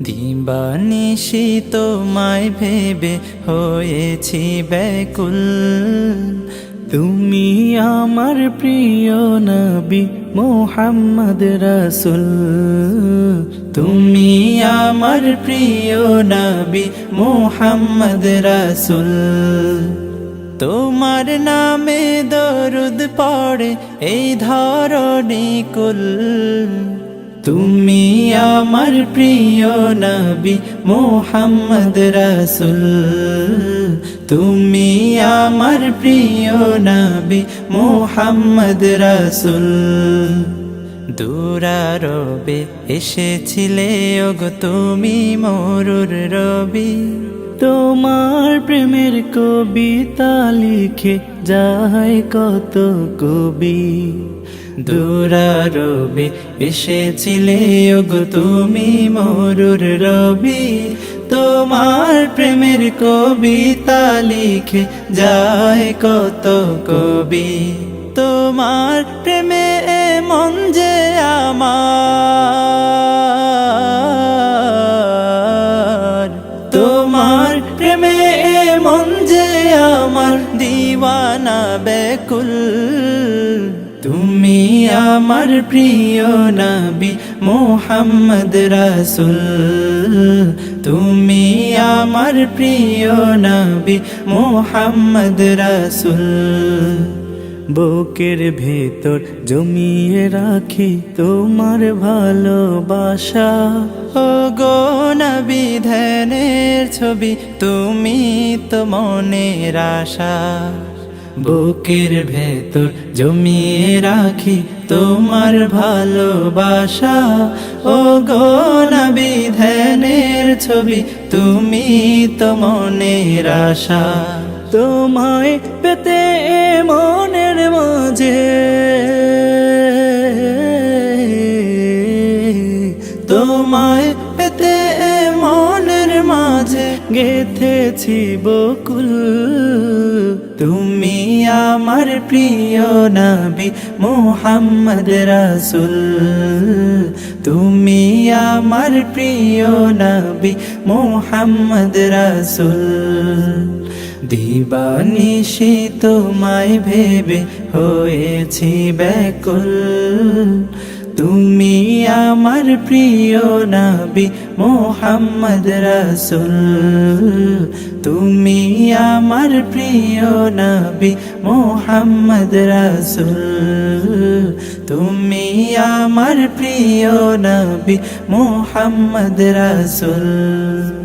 দিবানিশি তোমায় ভেবে হয়েছি ব্যাকুল। তুমি আমার প্রিয় নবী মুহাম্মদ রাসূল। তুমি আমার প্রিয় নবী মুহাম্মদ রাসূল। তোমার নামে দরুদ পড়ে এই ধরণী কুল। তুমি আমার প্রিয় নবী মুহাম্মদ রাসূল। তুমি আমার প্রিয় নবী মুহাম্মদ রাসূল। দুরারবে এসেছিলে ওগো তুমি মরুর রবি। তোমার প্রেমের কবিতা লিখে যায় কত কবি। দুরারবে এসেছিলে ওগো তুমি মরুর রবি। তোমার প্রেমের কবিতা লিখে যায় কত কবি। তোমার প্রেমে মন যে আমার, তোমার প্রেমে মন যে আমার দিওয়ানা ব্যাকুল। তুমি আমার প্রিয় নবী মুহাম্মদ রাসূল। তুমি আমার প্রিয় নবী মুহাম্মদ রাসূল। বুকের ভেতর জমিয়ে রাখি তোমার ভালোবাসা। ও গো নবী ধ্যানের ছবি তুমি তো মনের আশা। বুকের ভেতর জমিয়ে রাখি তোমার ভালোবাসা। ও গো নবী ধ্যানের ছবি তুমি তো মনের আশা। তোমায় পেতে মনের মাঝে, তোমায় পেতে মনের মাঝে গেথেছি বকুল। তুমি আমার প্রিয় নবী মুহাম্মদ রাসূল। তুমি আমার প্রিয় নবী মুহাম্মদ রাসূল। দিবানিশি তোমায় ভেবে হয়েছি ব্যাকুল। তুমি আমার প্রিয় নবী মুহাম্মদ রাসূল। তুমি আমার প্রিয় নবী মুহাম্মদ রাসূল। তুমি আমার প্রিয় নবী মুহাম্মদ রাসূল।